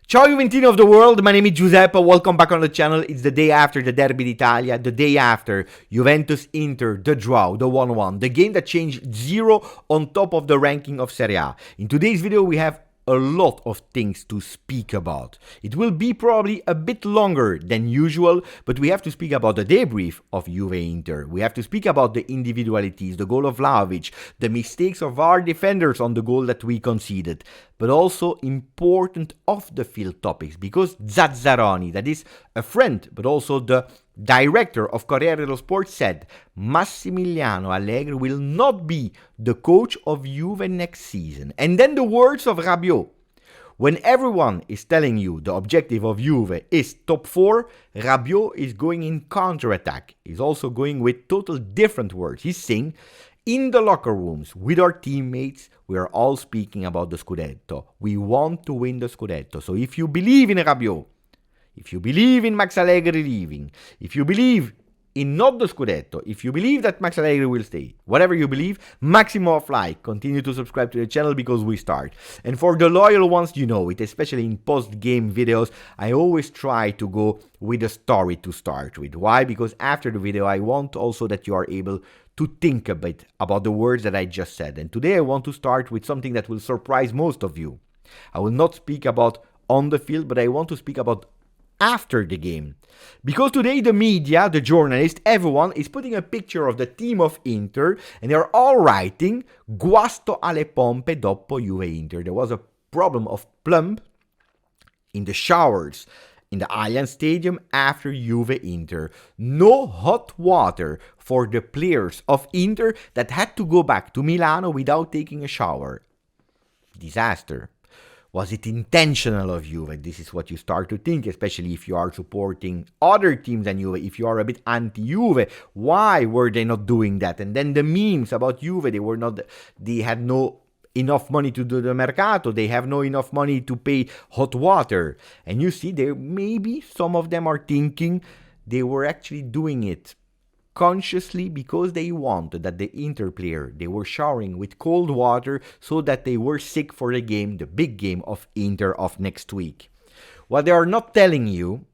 Ciao Juventini of the world, my name is Giuseppe, welcome back on the channel. It's the day after the Derby d'Italia, the day after Juventus-Inter, the draw, the 1-1, the game that changed 0 on top of the ranking of Serie A. In today's video we have a lot of things to speak about. It will be probably a bit longer than usual, but we have to speak about the debrief of Juve-Inter. We have to speak about the individualities, the goal of Vlahovic, the mistakes of our defenders on the goal that we conceded, but also important off-the-field topics, because Zazzaroni, that is a friend, but also the director of Corriere dello Sport, said Massimiliano Allegri will not be the coach of Juve next season. And then the words of Rabiot. When everyone is telling you the objective of Juve is top 4, Rabiot is going in counter-attack. He's also going with total different words. He's saying, in the locker rooms, with our teammates, we are all speaking about the Scudetto. We want to win the Scudetto. So if you believe in Rabiot, if you believe in Max Allegri leaving, if you believe in not the Scudetto, if you believe that Max Allegri will stay, whatever you believe, maximum of like, continue to subscribe to the channel because we start. And for the loyal ones, you know it, especially in post-game videos, I always try to go with a story to start with. Why? Because after the video, I want also that you are able to think a bit about the words that I just said. And today I want to start with something that will surprise most of you. I will not speak about on the field, but I want to speak about after the game. Because today the media, the journalists, everyone is putting a picture of the team of Inter and they're all writing Guasto alle pompe dopo Juve Inter. There was a problem of plumb in the showers in the Allianz Stadium after Juve Inter. No hot water for the players of Inter that had to go back to Milano without taking a shower. Disaster. Was it intentional of Juve? This is what you start to think, especially if you are supporting other teams than Juve, if you are a bit anti-Juve. Why were they not doing that? And then the memes about Juve, they had no enough money to do the Mercato, they have no enough money to pay hot water. And you see, maybe some of them are thinking they were actually doing it consciously because they wanted that the Inter player, they were showering with cold water so that they were sick for the game, the big game of Inter of next week. What they are not telling you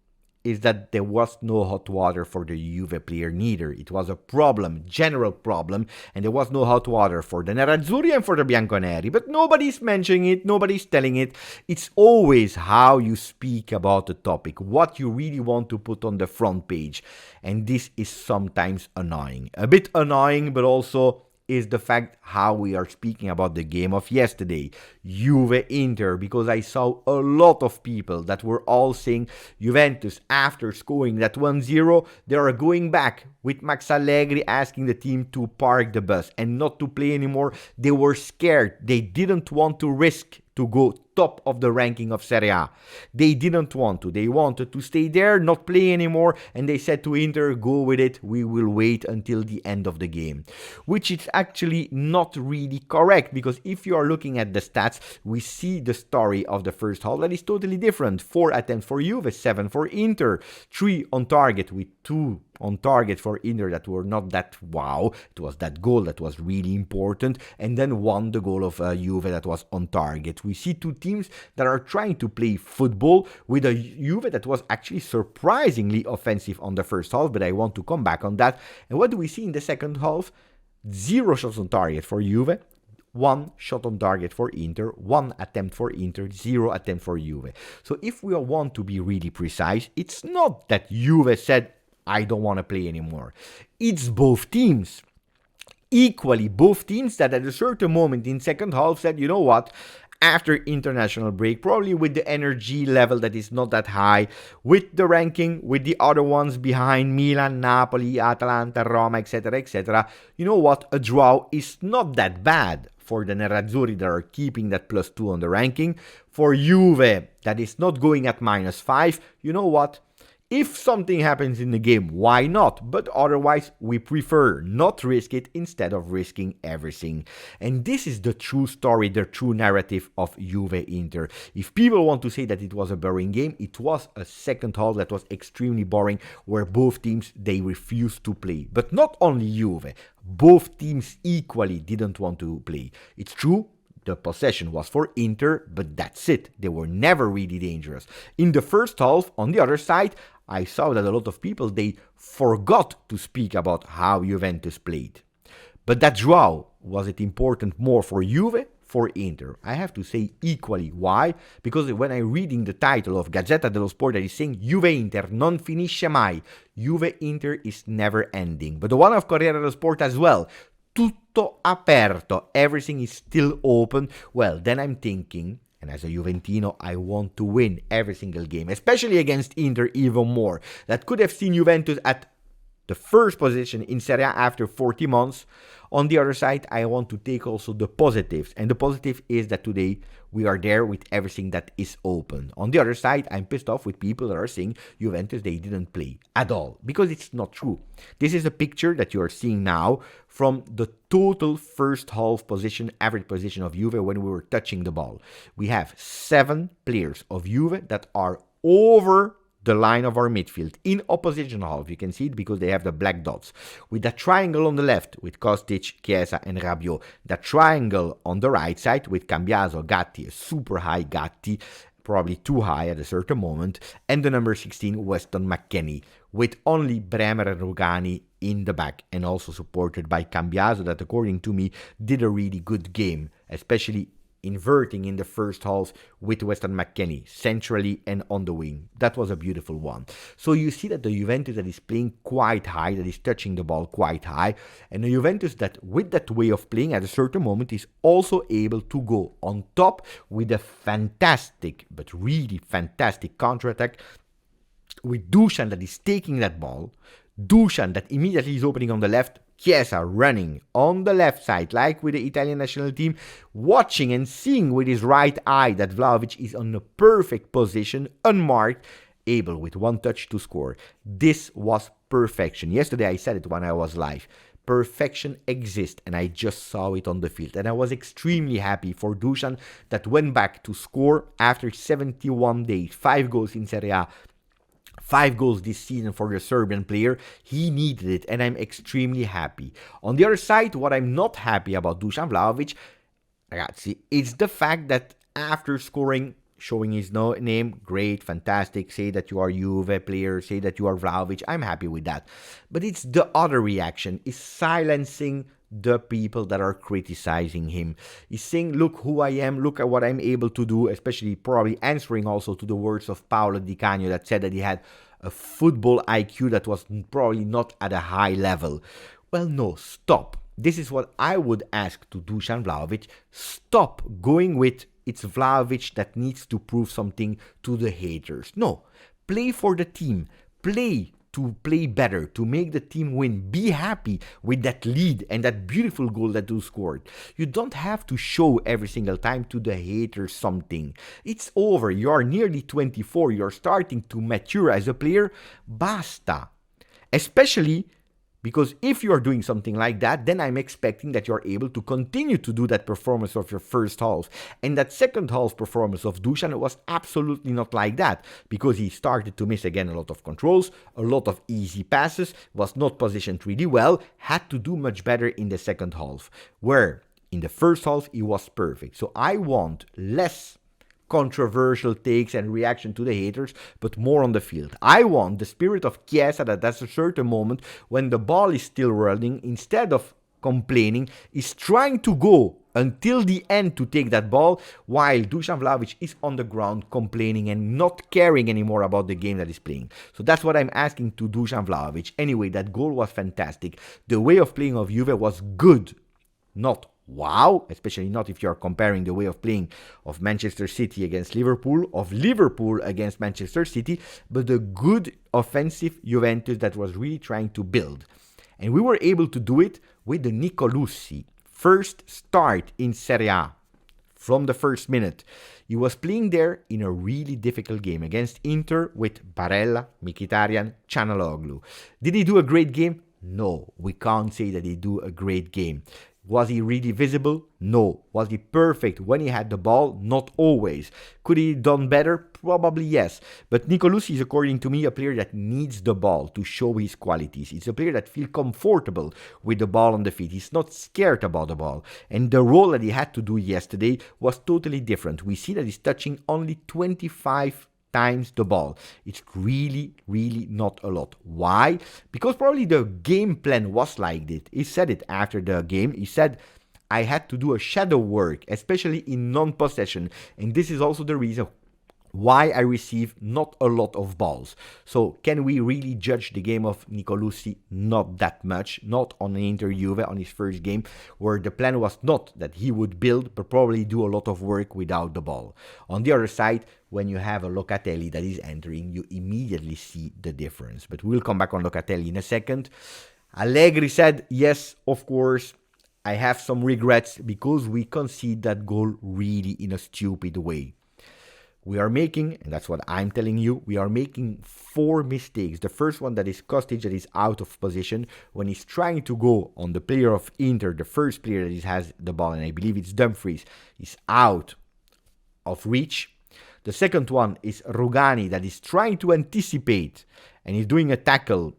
is that there was no hot water for the Juve player neither. It was a problem, general problem, and there was no hot water for the Nerazzurri and for the Bianconeri. But nobody's mentioning it, nobody's telling it. It's always how you speak about the topic, what you really want to put on the front page. And this is sometimes annoying. A bit annoying, but also is the fact how we are speaking about the game of yesterday, Juve-Inter, because I saw a lot of people that were all saying Juventus, after scoring that 1-0, they are going back with Max Allegri asking the team to park the bus and not to play anymore. They were scared. They didn't want to risk to go top of the ranking of Serie A. They didn't want to. They wanted to stay there, not play anymore, and they said to Inter, go with it, we will wait until the end of the game. Which is actually not really correct, because if you are looking at the stats, we see the story of the first half that is totally different. 4 attempts for Juve, 7 for Inter, 3 on target with 2 on target for Inter that were not that wow. It was that goal that was really important, and then 1 the goal of Juve that was on target. We see 2 teams that are trying to play football with a Juve that was actually surprisingly offensive on the first half, but I want to come back on that. And what do we see in the second half? 0 shots on target for Juve, 1 shot on target for Inter, 1 attempt for Inter, 0 attempt for Juve. So if we want to be really precise, it's not that Juve said, I don't want to play anymore. It's both teams. Equally, both teams that at a certain moment in second half said, you know what, after international break, probably with the energy level that is not that high, with the ranking, with the other ones behind Milan, Napoli, Atalanta, Roma, etc., you know what, a draw is not that bad for the Nerazzurri that are keeping that +2 on the ranking. For Juve, that is not going at -5, you know what, if something happens in the game, why not? But otherwise, we prefer not risk it instead of risking everything. And this is the true story, the true narrative of Juve-Inter. If people want to say that it was a boring game, it was a second half that was extremely boring, where both teams, they refused to play. But not only Juve, both teams equally didn't want to play. It's true, The possession was for Inter, but that's it. They were never really dangerous. In the first half, on the other side, I saw that a lot of people, they forgot to speak about how Juventus played. But that draw, was it important more for Juve? For Inter? I have to say equally. Why? Because when I'm reading the title of Gazzetta dello Sport that is saying Juve-Inter non finisce mai, Juve-Inter is never ending. But the one of Corriere dello Sport as well, tutto aperto, everything is still open. Well, then I'm thinking, and as a Juventino, I want to win every single game, especially against Inter even more. That could have seen Juventus at the first position in Serie A after 40 months. On the other side, I want to take also the positives. And the positive is that today we are there with everything that is open. On the other side, I'm pissed off with people that are saying Juventus, they didn't play at all. Because it's not true. This is a picture that you are seeing now from the total first half position, average position of Juve when we were touching the ball. We have 7 players of Juve that are over the line of our midfield in opposition half. You can see it because they have the black dots. With that triangle on the left with Kostic, Chiesa and Rabiot. That triangle on the right side with Cambiaso, Gatti, a super high Gatti, probably too high at a certain moment, and the number 16 Weston McKennie, with only Bremer and Rugani in the back, and also supported by Cambiaso that, according to me, did a really good game, especially inverting in the first half with Weston McKennie, centrally and on the wing. That was a beautiful one. So you see that the Juventus that is playing quite high, that is touching the ball quite high, and the Juventus that with that way of playing at a certain moment is also able to go on top with a fantastic, but really fantastic counterattack with Dusan that is taking that ball, Dusan that immediately is opening on the left, Chiesa running on the left side, like with the Italian national team, watching and seeing with his right eye that Vlahovic is on a perfect position, unmarked, able with one touch to score. This was perfection. Yesterday I said it when I was live. Perfection exists, and I just saw it on the field. And I was extremely happy for Dusan that went back to score after 71 days, 5 goals in Serie A. 5 goals this season for the Serbian player. He needed it, and I'm extremely happy. On the other side, what I'm not happy about Dusan Vlahovic, ragazzi, it's the fact that after scoring, showing his name, great, fantastic, say that you are Juve player, say that you are Vlahovic, I'm happy with that. But it's the other reaction, is silencing the people that are criticizing him. He's saying, look who I am, look at what I'm able to do, especially probably answering also to the words of Paolo Di Canio that said that he had a football IQ that was probably not at a high level. Well, no, stop. This is what I would ask to Dusan Vlahovic. Stop going with it's Vlahovic that needs to prove something to the haters. No, play for the team. Play to play better, to make the team win. Be happy with that lead and that beautiful goal that you scored. You don't have to show every single time to the haters something. It's over. You are nearly 24. You're starting to mature as a player. Basta. Especially because if you are doing something like that, then I'm expecting that you're able to continue to do that performance of your first half. And that second half performance of Dusan was absolutely not like that, because he started to miss again a lot of controls, a lot of easy passes, was not positioned really well, had to do much better in the second half, where in the first half he was perfect. So I want less controversial takes and reaction to the haters, but more on the field. I want the spirit of Chiesa that at a certain moment when the ball is still running, instead of complaining, is trying to go until the end to take that ball, while Dusan Vlahovic is on the ground complaining and not caring anymore about the game that is playing. So that's what I'm asking to Dusan Vlahovic. Anyway, that goal was fantastic. The way of playing of Juve was good, not wow, especially not if you're comparing the way of playing of Manchester City against Liverpool, of Liverpool against Manchester City, but the good offensive Juventus that was really trying to build. And we were able to do it with the Nicolussi first start in Serie A from the first minute. He was playing there in a really difficult game against Inter with Barella, Mkhitaryan, Çalhanoğlu. Did he do a great game? No, we can't say that he do a great game. Was he really visible? No. Was he perfect when he had the ball? Not always. Could he have done better? Probably yes. But Nicolosi is, according to me, a player that needs the ball to show his qualities. He's a player that feels comfortable with the ball on the feet. He's not scared about the ball. And the role that he had to do yesterday was totally different. We see that he's touching only 25 times the ball. It's really, really not a lot. Why? Because probably the game plan was like this. He said it after the game. He said, I had to do a shadow work, especially in non-possession. And this is also the reason why I receive not a lot of balls. So can we really judge the game of Nicolosi? Not that much. Not on an Inter Juve, on his first game, where the plan was not that he would build, but probably do a lot of work without the ball. On the other side, when you have a Locatelli that is entering, you immediately see the difference. But we'll come back on Locatelli in a second. Allegri said, yes, of course, I have some regrets because we concede that goal really in a stupid way. We are making, and that's what I'm telling you, we are making 4 mistakes. The first one, that is Kostic, that is out of position when he's trying to go on the player of Inter, the first player that has the ball, and I believe it's Dumfries, is out of reach. The second one is Rugani, that is trying to anticipate and he's doing a tackle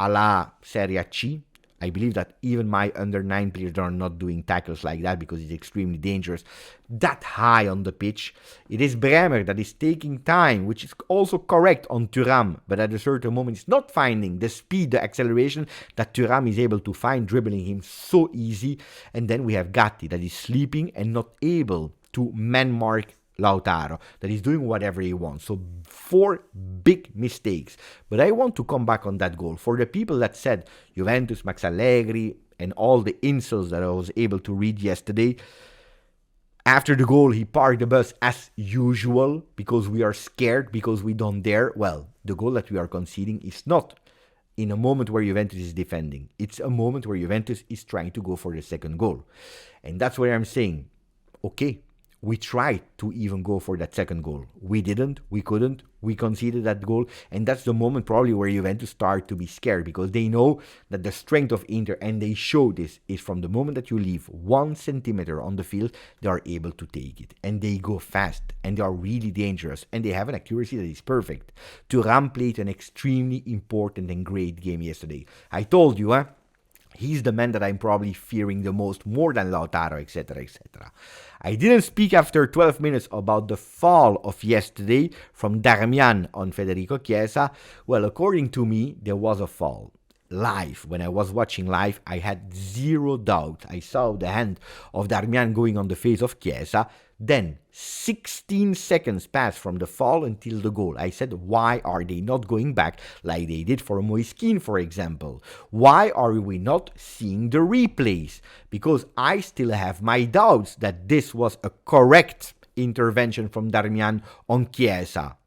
a la Serie C. I believe that even my under-9 players are not doing tackles like that because it's extremely dangerous. That high on the pitch. It is Bremer that is taking time, which is also correct on Thuram, but at a certain moment it's not finding the speed, the acceleration that Thuram is able to find, dribbling him so easy. And then we have Gatti that is sleeping and not able to man-mark Lautaro, that is doing whatever he wants. So 4 big mistakes. But I want to come back on that goal. For the people that said Juventus, Max Allegri, and all the insults that I was able to read yesterday, after the goal, he parked the bus as usual because we are scared, because we don't dare. Well, the goal that we are conceding is not in a moment where Juventus is defending. It's a moment where Juventus is trying to go for the second goal. And that's where I'm saying, okay, we tried to even go for that second goal. We didn't, we couldn't, we conceded that goal. And that's the moment probably where Juventus start to be scared because they know that the strength of Inter, and they show this, is from the moment that you leave 1 centimeter on the field, they are able to take it. And they go fast, and they are really dangerous, and they have an accuracy that is perfect. Thuram played an extremely important and great game yesterday. I told you, he's the man that I'm probably fearing the most, more than Lautaro, etc., etc. I didn't speak after 12 minutes about the fall of yesterday from Darmian on Federico Chiesa. Well, according to me, there was a fall. Live, when I was watching live, I had zero doubt. I saw the hand of Darmian going on the face of Chiesa. Then 16 seconds passed from the fall until the goal. I said, why are they not going back like they did for Moiskin, for example? Why are we not seeing the replays? Because I still have my doubts that this was a correct intervention from Darmian on Chiesa.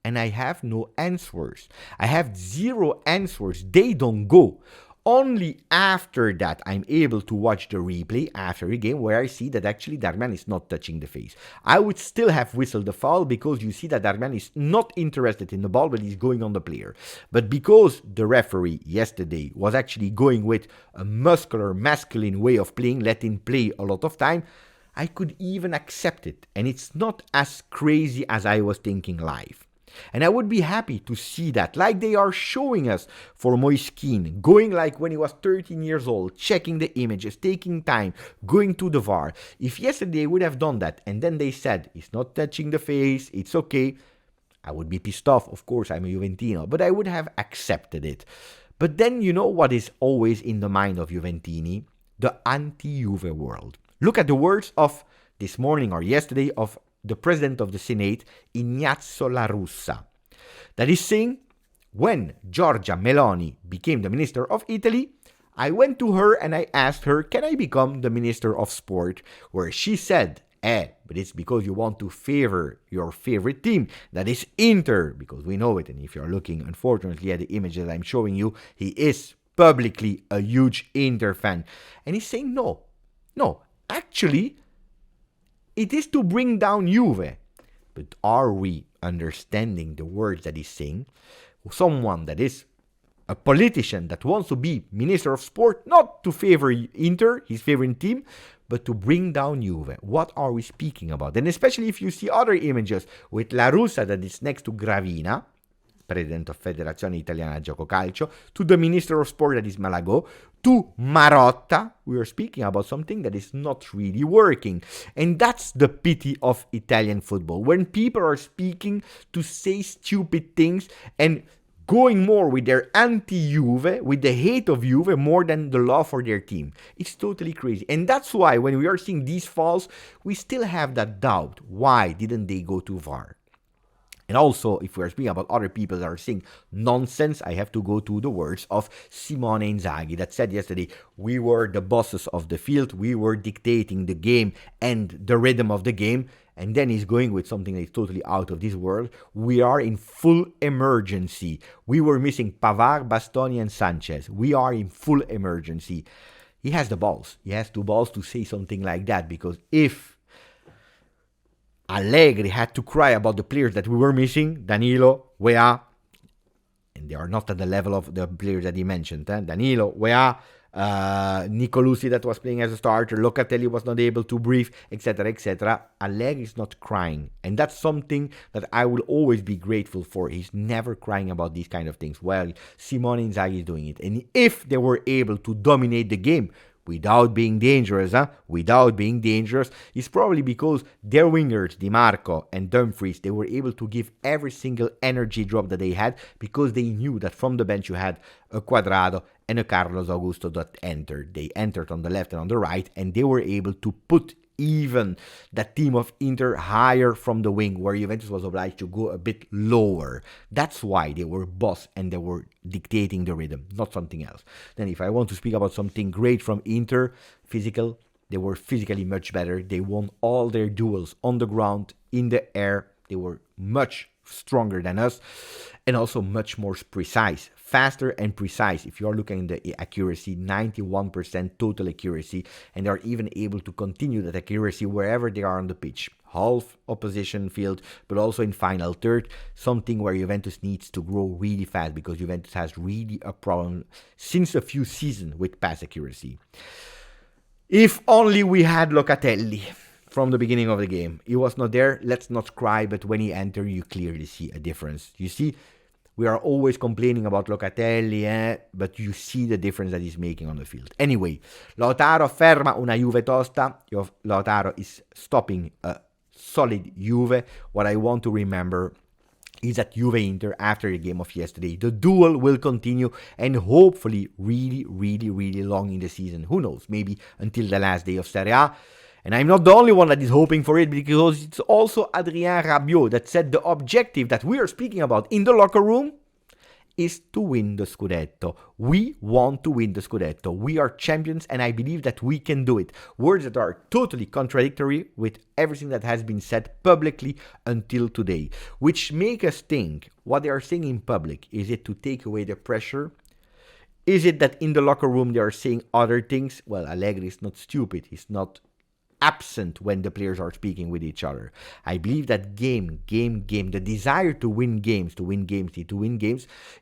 And I have no answers. I have zero answers. They don't go. Only after that, I'm able to watch the replay after a game where I see that actually Darmian is not touching the face. I would still have whistled the foul because you see that Darmian is not interested in the ball, but he's going on the player. But because the referee yesterday was actually going with a muscular, masculine way of playing, let him play a lot of time, I could even accept it. And it's not as crazy as I was thinking live. And I would be happy to see that, like they are showing us for Moiskin, going like when he was 13 years old, checking the images, taking time, going to the VAR. If yesterday they would have done that, and then they said, he's not touching the face, it's okay, I would be pissed off. Of course, I'm a Juventino, but I would have accepted it. But then you know what is always in the mind of Juventini? The anti-Juve world. Look at the words of this morning or yesterday of the president of the Senate, Ignazio La Russa, that is saying, when Giorgia Meloni became the Minister of Italy, I went to her and I asked her, can I become the Minister of Sport? Where she said, but it's because you want to favor your favorite team, that is Inter, because we know it. And if you're looking, unfortunately, at the images I'm showing you, he is publicly a huge Inter fan. And he's saying, no, actually, it is to bring down Juve. But are we understanding the words that he's saying? Someone that is a politician that wants to be Minister of Sport, not to favor Inter, his favorite team, but to bring down Juve. What are we speaking about? And especially if you see other images with La Russa that is next to Gravina, president of Federazione Italiana Gioco Calcio, to the Minister of Sport that is Malagò, to Marotta, we are speaking about something that is not really working. And that's the pity of Italian football. When people are speaking to say stupid things and going more with their anti-Juve, with the hate of Juve, more than the love for their team. It's totally crazy. And that's why when we are seeing these falls, we still have that doubt. Why didn't they go too far? And also, if we are speaking about other people that are saying nonsense, I have to go to the words of Simone Inzaghi that said yesterday, we were the bosses of the field, we were dictating the game and the rhythm of the game. And then he's going with something that is totally out of this world. We are in full emergency. We were missing Pavard, Bastoni, and Sanchez. We are in full emergency. He has the balls. He has the balls to say something like that, because if Allegri had to cry about the players that we were missing, Danilo, Weah, and they are not at the level of the players that he mentioned. Danilo, Weah, Nicolucci that was playing as a starter, Locatelli was not able to breathe, etc., etc. Allegri is not crying, and that's something that I will always be grateful for. He's never crying about these kind of things. Well, Simone Inzaghi is doing it, and if they were able to dominate the game without being dangerous, it's probably because their wingers, Di Marco and Dumfries, they were able to give every single energy drop that they had, because they knew that from the bench you had a Cuadrado and a Carlos Augusto that entered. They entered on the left and on the right, and they were able to put even that team of Inter higher from the wing, where Juventus was obliged to go a bit lower. That's why they were boss and they were dictating the rhythm, not something else. Then if I want to speak about something great from Inter, physical, they were physically much better. They won all their duels on the ground, in the air. They were much stronger than us, and also much more precise, faster and precise. If you're looking at the accuracy, 91% total accuracy, and they're even able to continue that accuracy wherever they are on the pitch, half opposition field, but also in final third, something where Juventus needs to grow really fast, because Juventus has really a problem since a few seasons with pass accuracy. If only we had Locatelli from the beginning of the game. He was not there, let's not cry, but when he entered, you clearly see a difference. You see, we are always complaining about Locatelli, but you see the difference that he's making on the field. Anyway, Lautaro ferma una Juve tosta. Lautaro is stopping a solid Juve. What I want to remember is that Juve-Inter, after the game of yesterday, the duel will continue, and hopefully really, really, really long in the season. Who knows, maybe until the last day of Serie A. And I'm not the only one that is hoping for it, because it's also Adrien Rabiot that said the objective that we are speaking about in the locker room is to win the Scudetto. We want to win the Scudetto. We are champions, and I believe that we can do it. Words that are totally contradictory with everything that has been said publicly until today, which make us think what they are saying in public. Is it to take away the pressure? Is it that in the locker room they are saying other things? Well, Allegri is not stupid. He's not absent when the players are speaking with each other. I believe that game, the desire to win games,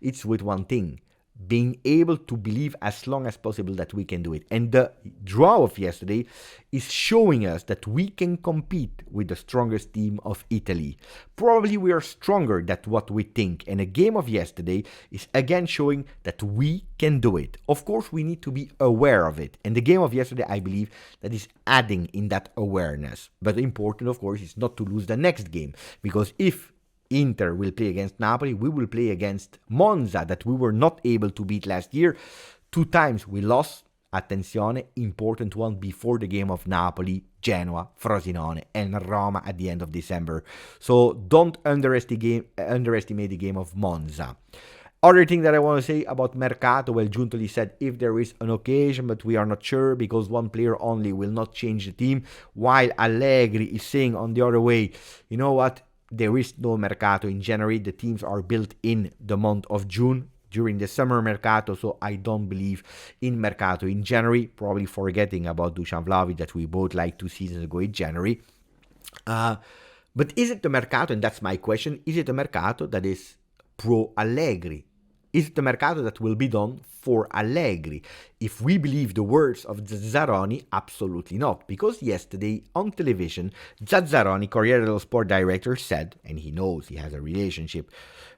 it's with one thing: being able to believe as long as possible that we can do it. And the draw of yesterday is showing us that we can compete with the strongest team of Italy. Probably we are stronger than what we think, and the game of yesterday is again showing that we can do it. Of course, we need to be aware of it, and the game of yesterday, I believe, that is adding in that awareness. But important, of course, is not to lose the next game, because if Inter will play against Napoli, we will play against Monza, that we were not able to beat last year. 2 times we lost. Attenzione, important one before the game of Napoli, Genoa, Frosinone, and Roma at the end of December. So don't underestimate the game of Monza. Other thing that I want to say about Mercato, well, Giuntoli said if there is an occasion, but we are not sure, because one player only will not change the team, while Allegri is saying on the other way, you know what, there is no Mercato in January. The teams are built in the month of June during the summer Mercato, so I don't believe in Mercato in January, probably forgetting about Dusan Vlahovic that we both liked 2 seasons ago in January. But is it the Mercato, and that's my question, is it a Mercato that is pro-Allegri? is the Mercato that will be done for Allegri. If we believe the words of Zazzaroni, absolutely not. Because yesterday on television, Zazzaroni, Corriere dello Sport director, said, and he knows he has a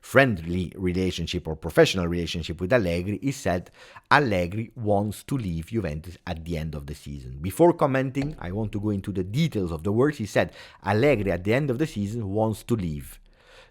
friendly relationship or professional relationship with Allegri, he said Allegri wants to leave Juventus at the end of the season. Before commenting, I want to go into the details of the words. He said Allegri at the end of the season wants to leave.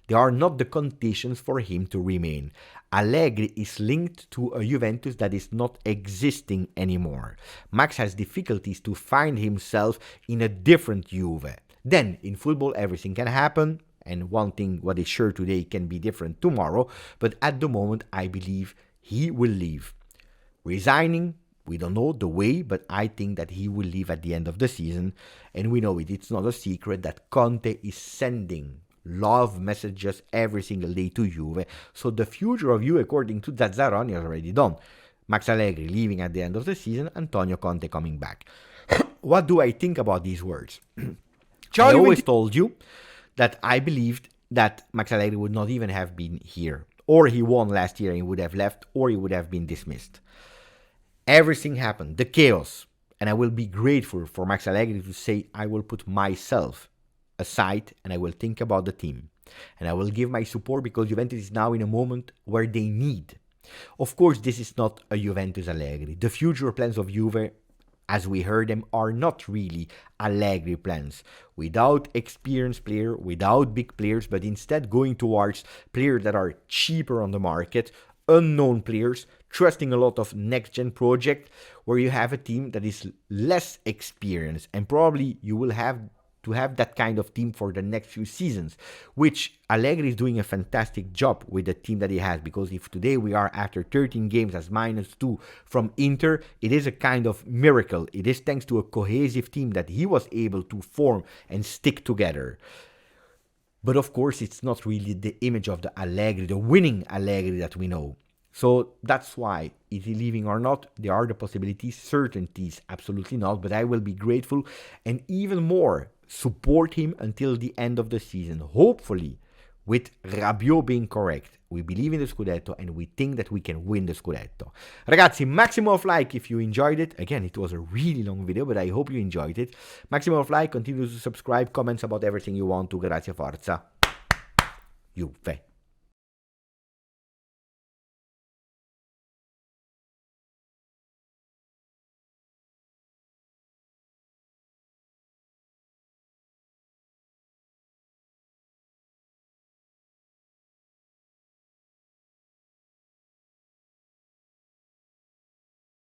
They are not the conditions for him to remain. Allegri is linked to a Juventus that is not existing anymore. Max has difficulties to find himself in a different Juve. Then, in football, everything can happen, and one thing, what is sure today, can be different tomorrow, but at the moment, I believe he will leave. Resigning, we don't know the way, but I think that he will leave at the end of the season, and we know it. It's not a secret that Conte is sending love messages every single day to Juve. So the future of Juve, according to Zazzaroni, is already done. Max Allegri leaving at the end of the season, Antonio Conte coming back. What do I think about these words? I always told you that I believed that Max Allegri would not even have been here. Or he won last year and he would have left, or he would have been dismissed. Everything happened, the chaos. And I will be grateful for Max Allegri to say, I will put myself aside and I will think about the team. And I will give my support because Juventus is now in a moment where they need. Of course, this is not a Juventus Allegri. The future plans of Juve, as we heard them, are not really Allegri plans. Without experienced player, without big players, but instead going towards players that are cheaper on the market, unknown players, trusting a lot of next-gen project, where you have a team that is less experienced. And probably you will have to have that kind of team for the next few seasons, which Allegri is doing a fantastic job with the team that he has, because if today we are after 13 games as -2 from Inter, it is a kind of miracle. It is thanks to a cohesive team that he was able to form and stick together. But of course, it's not really the image of the Allegri, the winning Allegri that we know. So that's why, is he leaving or not? There are the possibilities, certainties, absolutely not, but I will be grateful and even more support him until the end of the season. Hopefully, with Rabiot being correct. We believe in the Scudetto and we think that we can win the Scudetto. Ragazzi, maximum of like if you enjoyed it. Again, it was a really long video, but I hope you enjoyed it. Maximum of like, continue to subscribe, comments about everything you want to. Grazie, forza. Juve.